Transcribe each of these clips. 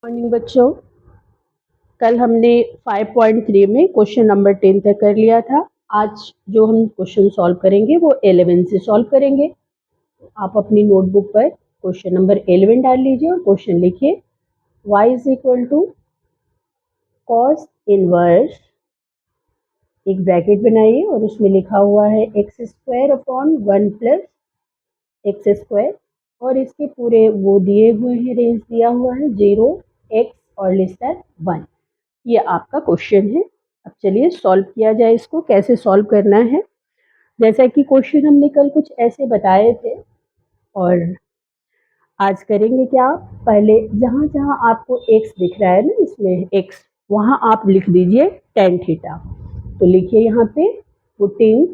Morning बच्चों, कल हमने 5.3 में क्वेश्चन नंबर 10 तक कर लिया था। आज जो हम क्वेश्चन सॉल्व करेंगे वो 11 से सॉल्व करेंगे। आप अपनी नोटबुक पर क्वेश्चन नंबर 11 डाल लीजिए और क्वेश्चन लिखिए। y is equal to cos inverse, एक ब्रैकेट बनाइए और उसमें लिखा हुआ है x square upon 1 plus x square, और इसके पूरे वो दिए हुए हैं, रेंज दिया हुआ है 0, x और लेस दैन 1। ये आपका क्वेश्चन है। अब चलिए सॉल्व किया जाए। इसको कैसे सॉल्व करना है, जैसा कि क्वेश्चन हमने कल कुछ ऐसे बताए थे और आज करेंगे क्या। पहले जहाँ जहाँ आपको x दिख रहा है ना, इसमें x, वहाँ आप लिख दीजिए tan थीटा। तो लिखिए यहाँ पे putting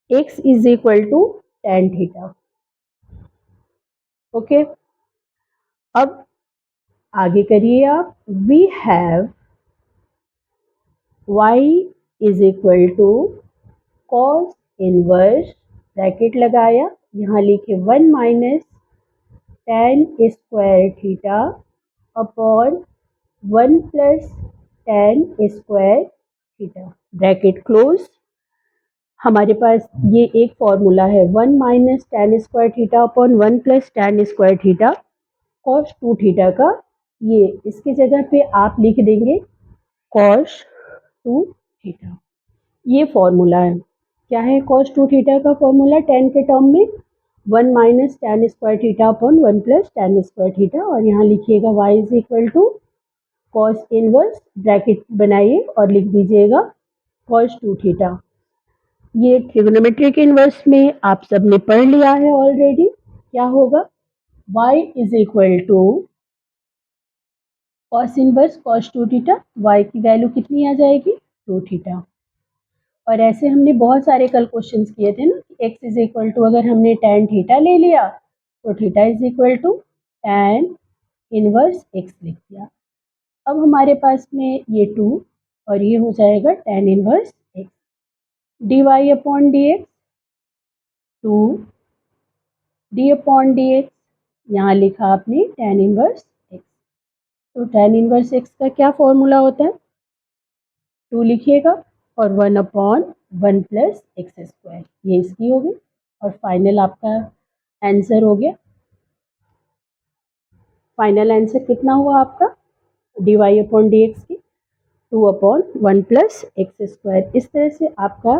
x is equal to tan theta. Okay, अब आगे करिए आप। We have y is equal to cos inverse, bracket लगाया, यहाँ लिखे 1 minus tan square theta upon 1 plus tan square theta, bracket close. हमारे पास ये एक फॉर्मूला है 1 minus tan square theta upon 1 plus tan square theta cos 2 theta का। ये इसकी जगह पे आप लिख देंगे कॉस 2 थीटा। ये फॉर्मूला है। क्या है कॉस 2 थीटा का फॉर्मूला? tan के टर्म में 1 minus tan square theta upon 1 plus tan square theta, और यहाँ लिखिएगा y is equal to cos inverse, bracket बनाइए और लिख दीजिएगा कॉस 2 थीटा। ये ट्रिग्नोमेट्रिक इनवर्स में आप सबने पढ़ लिया है ऑलरेडी। क्या होगा? y is equal to cos inverse cos 2 theta, y की वैल्यू कितनी आ जाएगी? 2 थीटा। और ऐसे हमने बहुत सारे कल क्वेश्चंस किए थे ना, x इज इक्वल टू, अगर हमने tan थीटा ले लिया तो theta is equal to tan inverse x लिख दिया। अब हमारे पास में ये 2 और ये हो जाएगा tan inverse x। dy upon D x, 2 d upon D x, यहाँ लिखा आपने tan इनवर्स x। तो tan इनवर्स x का क्या फॉर्मूला होता है? 2 लिखिएगा और 1 अपॉन 1 प्लस एक्स स्क्वायर, ये इसकी होगी। और फाइनल आपका आंसर हो गया। फाइनल आंसर कितना हुआ आपका? D Y upon D X की 2 अपॉन 1 प्लस एक्स स्क्वायर। इस तरह से आपका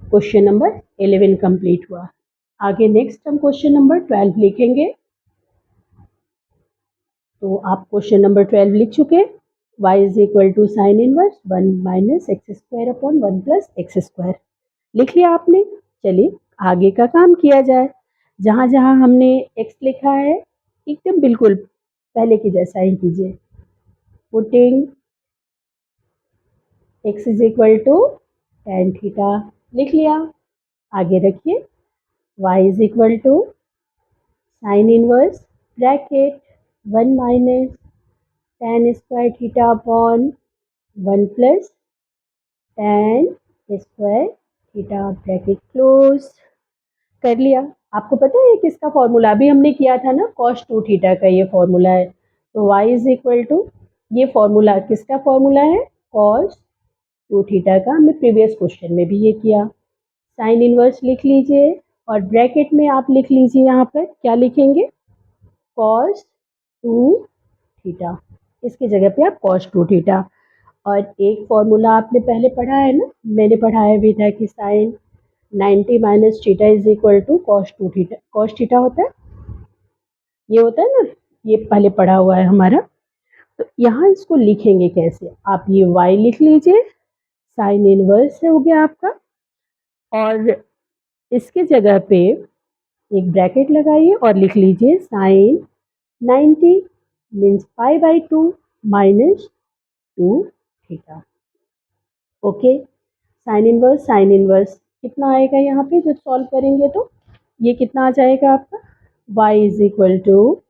क्वेश्चन नंबर 11 कंप्लीट हुआ। आगे नेक्स्ट हम क्वेश्चन नंबर 12 लिखेंगे। तो आप क्वेश्चन नंबर 12 लिख चुके। y is equal to sine inverse 1 minus x square upon 1 plus x square, लिख लिया आपने। चलिए आगे का काम किया जाए। जहाँ जहाँ हमने x लिखा है एकदम बिल्कुल पहले की जैसा ही कीजिए। Putting x is equal to tan theta, लिख लिया। आगे रखिए y is equal to sine inverse, bracket 1 minus tan square theta upon 1 plus tan square theta, bracket close कर लिया। आपको पता है किसका फॉर्मूला अभी हमने किया था ना, cos 2 थीटा का ये फॉर्मूला है। तो y इज इक्वल टू, ये फॉर्मूला किसका फॉर्मूला है? cos 2 थीटा का। हमने प्रीवियस क्वेश्चन में भी ये किया। साइन इनवर्स लिख लीजिए और ब्रैकेट में आप लिख लीजिए, यहाँ पर क्या लिखेंगे? cos 2 थीटा, इसकी जगह पे आप cos 2 थीटा। और एक फॉर्मूला आपने पहले पढ़ा है ना, मैंने पढ़ाया भी था कि sine 90 minus theta is equal to cos 2 theta. Cos theta होता है, ये होता है ना, ये पहले पढ़ा हुआ है हमारा। तो यहाँ इसको लिखेंगे कैसे? आप ये y लिख लीजिए, साइन इनवर्स हो गया आपका, और इसके जगह पे एक ब्रैकेट लगाइए और लिख लीजिए sine 90 means pi by 2 minus 2 theta. Okay, sine inverse कितना आएगा यहाँ पे जब सॉल्व करेंगे? तो ये कितना आ जाएगा आपका? y इज इक्वल टू,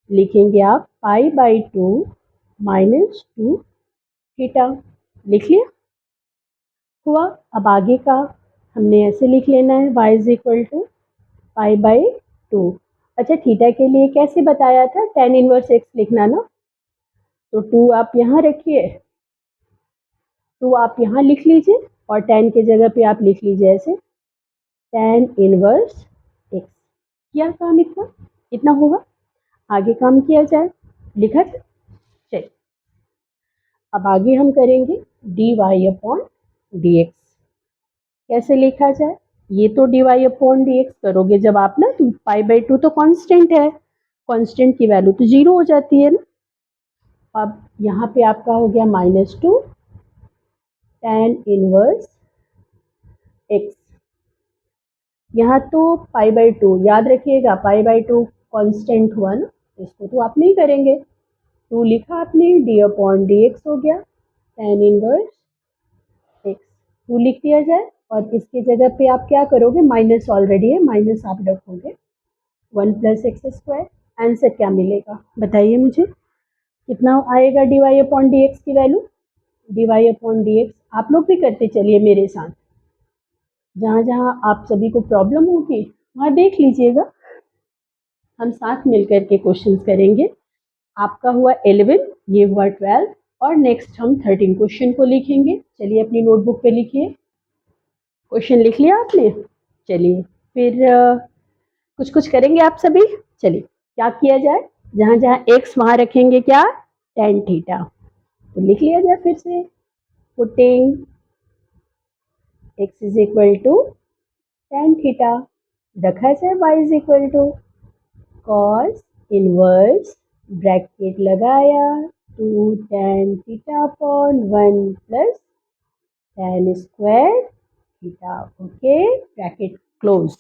लिखेंगे आप पाई बाई 2 माइनस 2 थीटा, लिख लिया। हुआ। अब आगे का हमने ऐसे लिख लेना है y is equal to pi by 2, अच्छा, थीटा के लिए कैसे बताया था, tan इनवर्स x लिखना ना, तो 2 आप यहाँ रखिए, 2 आप यहाँ लिख लीजिए और tan के जगह पे आप लिख लीजिए ऐसे tan इनवर्स x। किया काम, इतना इतना होगा, आगे काम किया जाए, लिखा जाए। चलिए अब आगे हम करेंगे dy अपॉन dx। कैसे लिखा जाए, ये तो dy अपॉन dx करोगे जब आप ना, तो π/2 तो कांस्टेंट है, कांस्टेंट की वैल्यू तो 0 हो जाती है ना। अब यहाँ पे आपका हो गया -2 tan इनवर्स x। यहाँ तो π/2 याद रखिएगा, π/2 कांस्टेंट हुआ ना, इसको तो आप नहीं करेंगे, 2 लिखा आपने, d अपॉन dx हो गया tan इनवर्स x। 2 लिख दिया जाए और इसके जगह पे आप क्या करोगे, माइनस ऑलरेडी है, माइनस आप रखोगे 1 + x²। आंसर क्या मिलेगा बताइए मुझे, कितना आएगा dy अपॉन dx की वैल्यू। dy अपॉन dx आप लोग भी करते चलिए मेरे साथ, जहाँ जहाँ आप सभी को प्रॉब्लम होगी वहाँ देख लीजिएगा, हम साथ मिलकर के क्वेश्चंस करेंगे। आपका हुआ 11, ये हुआ 12 और नेक्स्ट हम 13 क्वेश्चन को लिखेंगे। चलिए अपनी नोटबुक पे लिखिए, क्वेश्चन लिख लिया आपने। चलिए फिर कुछ कुछ करेंगे आप सभी। चलिए क्या किया जाए, जहाँ जहाँ x वहाँ रखेंगे क्या, tan थीटा, तो लिख लिया जाए फिर से, putting x is equal to tan theta, रखा जाए y is equal to cos inverse, bracket लगाया 2 tan theta upon 1 plus tan square theta, okay, bracket close.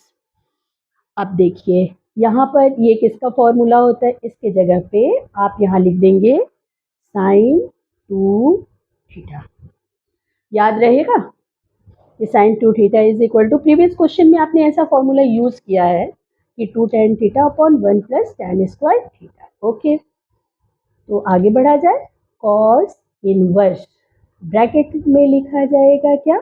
अब देखिए यहाँ पर ये किसका फॉर्मूला होता है, इसके जगह पे आप यहाँ लिख देंगे sin 2 थीटा, याद रहेगा कि sin 2 theta is equal to, previous question में आपने ऐसा फॉर्मूला यूज किया है कि 2 tan theta upon 1 plus tan square theta, okay. तो आगे बढ़ा जाए, cos इनवर्स, ब्रैकेट में लिखा जाएगा क्या,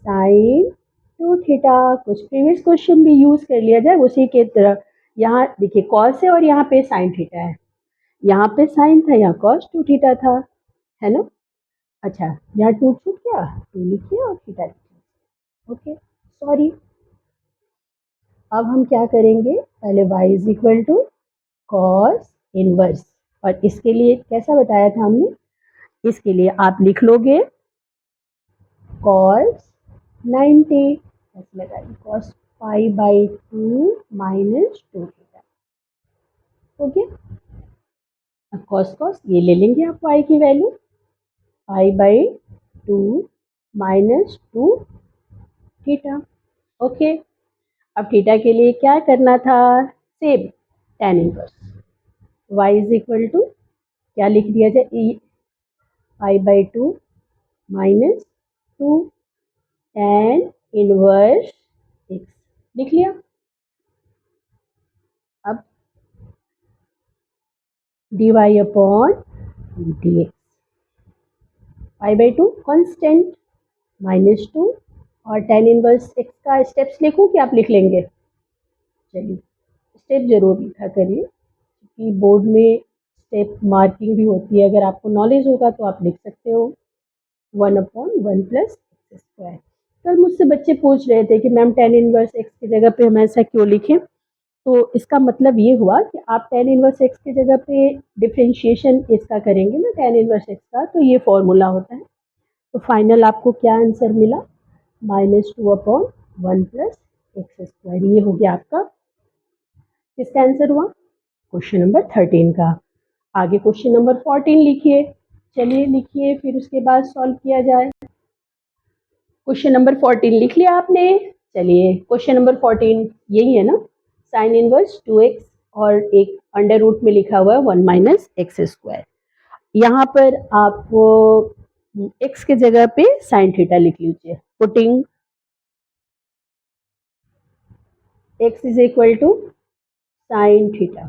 sin 2 थीटा, कुछ प्रीवियस क्वेश्चन भी यूज कर लिया जाए उसी के तरह। यहाँ देखिए cos है और यहाँ पे sin थीटा है, यहाँ पे sin था, यहाँ cos 2 थीटा था, है ना। अच्छा यहाँ 2 छूट गया, 2 लिखिए और थीटा लिखिए, ओके, सॉरी। अब हम क्या करेंगे, पहले y is equal to cos inverse, और इसके लिए कैसा बताया था हमने, इसके लिए आप लिख लोगे कॉस 90, ऐसे लगाइए कॉस π/2 माइनस 2 थीटा, ओके। अब कॉस कॉस ये ले लेंगे आप y की वैल्यू, π/2 माइनस 2 थीटा, ओके। अब थीटा के लिए क्या करना था, same tan inverse, y is equal to क्या लिख दिया जाए, π/2 माइनस 2 tan इनवर्स x, लिख लिया। अब dy upon dx, π/2 constant minus 2 और tan इनवर्स x का स्टेप्स लिखूं कि आप लिख लेंगे, चलिए स्टेप जरूर लिखा करिए क्योंकि बोर्ड में स्टेप मार्किंग भी होती है, अगर आपको नॉलेज होगा तो आप लिख सकते हो। 1/1 प्लस x²। कल मुझसे बच्चे पूछ रहे थे कि मैम tan इनवर्स x की जगह पे हम ऐसा क्यों लिखें, तो इसका मतलब ये हुआ कि आप tan इनवर्स x की जगह पे डिफ्रेंशिएशन इसका करेंगे ना, tan इनवर्स x का, तो ये फॉर्मूला होता है। तो फाइनल आपको क्या आंसर मिला, -2/1 प्लस x², ये हो गया आपका, किसका आंसर हुआ, क्वेश्चन नंबर 13 का। आगे क्वेश्चन नंबर 14 लिखिए, चलिए लिखिए फिर उसके बाद सॉल्व किया जाए। क्वेश्चन नंबर 14 लिख लिया आपने, चलिए क्वेश्चन नंबर 14 यही है ना, साइन इनवर्स 2x और एक अंडर रूट में लिखा हुआ है 1 माइनस x²। यहाँ पर आप x के जगह पे साइन थीटा लिख लीजिए, putting x is equal to sine theta,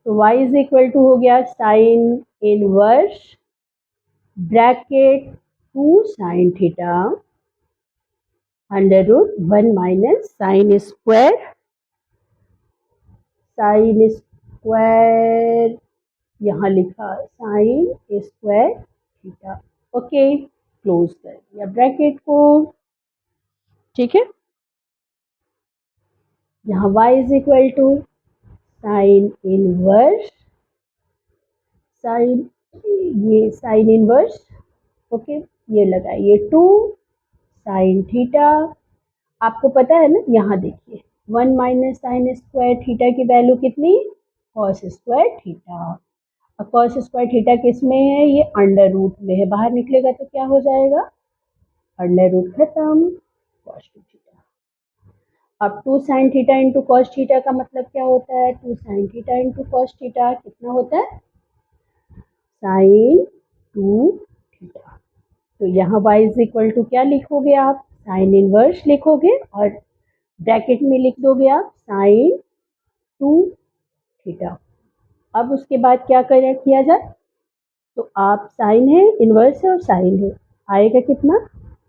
तो y इज इक्वल टू हो गया sine inverse bracket 2 sine theta under root 1 minus sine square sine square, यहाँ लिखा sine square theta. Okay, close कर दिया ब्रैकेट को। ठीक है, यहाँ y is equal to sine inverse, sine, ये साइन इनवर्स, ओके, ये लगाइए 2 साइन थीटा। आपको पता है ना, यहाँ देखिए 1 माइनस साइन स्क्वायर थीटा की वैल्यू कितनी, कॉस स्क्वायर थीटा। और कॉस स्क्वायर थीटा किस में है, ये अंडर रूट में है, बाहर निकलेगा तो क्या हो जाएगा, अंडर रूट खत्म, कॉस टू थीटा। अब 2 sine theta into cos theta का मतलब क्या होता है, 2 sine theta into cos theta कितना होता है, साइन 2 थीटा। तो यहाँ y इज इक्वल टू क्या लिखोगे आप, साइन इनवर्स लिखोगे और ब्रैकेट में लिख दोगे आप साइन 2 थीटा। अब उसके बाद क्या किया जाए, तो आप साइन है, इनवर्स है और साइन है, आएगा कितना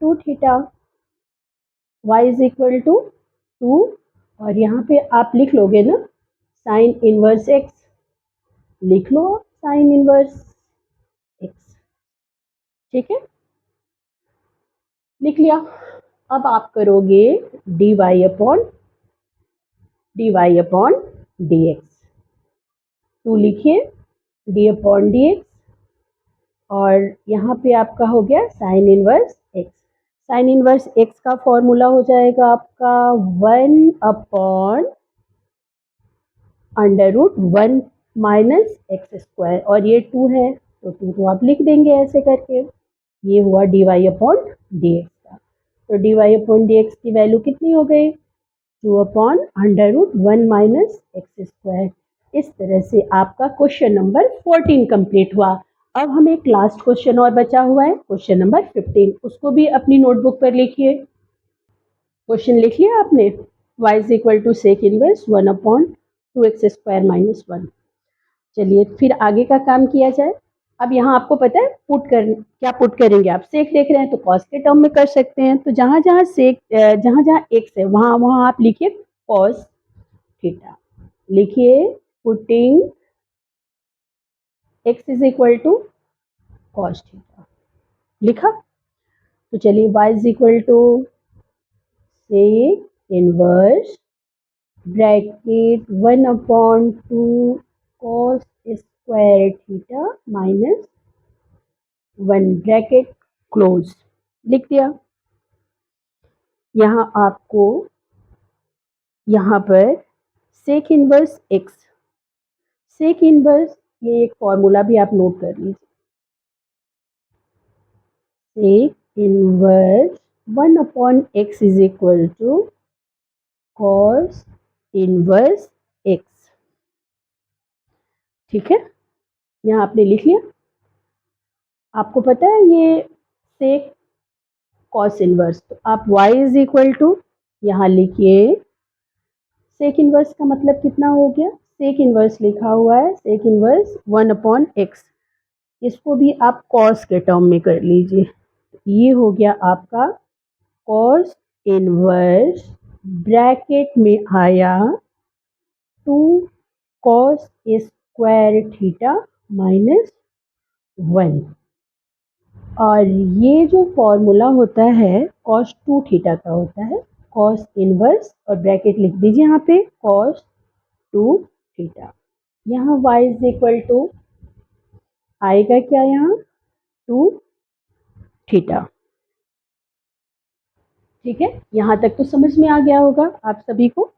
2 theta. y is equal to 2 और यहाँ पे आप लिख लोगे ना साइन इनवर्स x, लिख लो साइन इनवर्स x। ठीक है, लिख लिया। अब आप करोगे dy अपॉन dx, 2 लिखिए d अपॉन dx और यहाँ पे आपका हो गया sine inverse x। Sine inverse x का फॉर्मूला हो जाएगा आपका 1 upon under root 1 minus x square, और ये 2 है तो 2 तो आप लिख देंगे ऐसे करके। ये हुआ dy अपॉन dx का। तो dy अपॉन dx की वैल्यू कितनी हो गई, 2 upon under root 1 minus x square. इस तरह से आपका क्वेश्चन नंबर 14 कंप्लीट हुआ। अब हमें एक लास्ट क्वेश्चन और बचा हुआ है, क्वेश्चन नंबर 15, उसको भी अपनी नोटबुक पर लिखिए। क्वेश्चन लिख लिया आपने, y is equal to sec inverse 1 upon 2x square minus 1। चलिए फिर आगे का काम किया जाए। अब यहाँ आपको पता है क्या पुट करेंगे आप, सेक देख रहे हैं तो कॉस के टर्म में कर सकते हैं, तो जहाँ जहाँ सेक जहाँ जहाँ एक्स है वहाँ वहाँ आप लिखिए कॉस थीटा, लिखिए putting x is equal to cos theta, लिखा। तो चलिए y is equal to sec inverse bracket 1 upon 2 cos square theta minus 1 bracket close, लिख दिया। यहाँ आपको यहाँ पर sec inverse x, sec inverse ये एक फॉर्मूला भी आप नोट कर लीजिए, सेक inverse 1 upon x is equal to cos inverse x। ठीक है, यहाँ आपने लिख लिया। आपको पता है ये सेक कॉस इनवर्स, तो आप y इज इक्वल टू यहाँ लिखिए, सेक इनवर्स का मतलब कितना हो गया, सेक इनवर्स लिखा हुआ है, सेक इनवर्स 1 अपॉन एक्स, इसको भी आप कॉस के टर्म में कर लीजिए। ये हो गया आपका कॉस इनवर्स ब्रैकेट में आया 2 कॉस स्क्वायर थीटा माइनस 1, और ये जो फॉर्मूला होता है कॉस 2 थीटा का होता है, कॉस इनवर्स और ब्रैकेट लिख दीजिए यहाँ पे कॉस 2 थीटा। यहाँ y इज इक्वल टू आएगा क्या, यहाँ 2 थीटा। ठीक है, यहाँ तक तो समझ में आ गया होगा आप सभी को।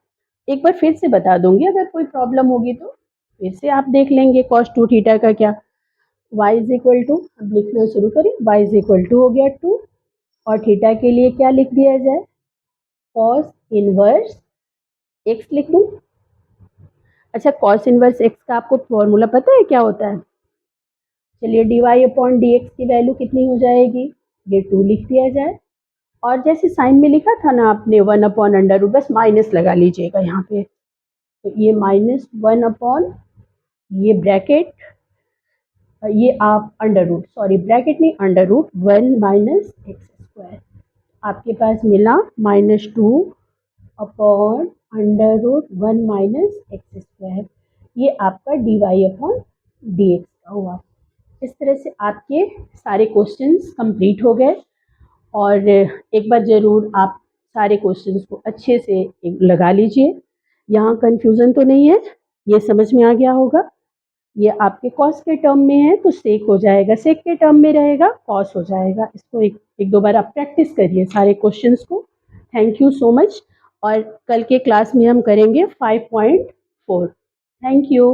एक बार फिर से बता दूंगी, अगर कोई प्रॉब्लम होगी तो फिर से आप देख लेंगे कॉस 2 थीटा का क्या। y इज इक्वल टू, अब लिखना शुरू करें, y इज इक्वल टू हो गया 2 और थीटा के लिए क्या लिख दिया जाए, कॉस इनवर्स x लिख दूँ। अच्छा, कॉस इनवर्स x का आपको फॉर्मूला पता है क्या होता है, चलिए dy अपॉन dx की वैल्यू कितनी हो जाएगी, ये 2 लिख दिया जाए, और जैसे साइन में लिखा था ना आपने 1 अपॉन अंडर रूट, बस माइनस लगा लीजिएगा यहाँ पे, तो ये माइनस 1 अपॉन ये ब्रैकेट, ये आप अंडर रूट, सॉरी ब्रैकेट नहीं, under root 1 minus x square, आपके पास मिला -2 upon under root 1 minus x square. ये आपका dy/dx का हुआ। इस तरह से आपके सारे क्वेश्चंस कंप्लीट हो गए। और एक बार ज़रूर आप सारे क्वेश्चंस को अच्छे से लगा लीजिए। यहाँ कन्फ्यूज़न तो नहीं है, ये समझ में आ गया होगा। ये आपके कॉस के टर्म में है तो सेक हो जाएगा, सेक के टर्म में रहेगा कॉस हो जाएगा। इसको एक दो बार आप प्रैक्टिस करिए सारे क्वेश्चंस को। Thank you so much. और कल के क्लास में हम करेंगे 5.4। Thank you.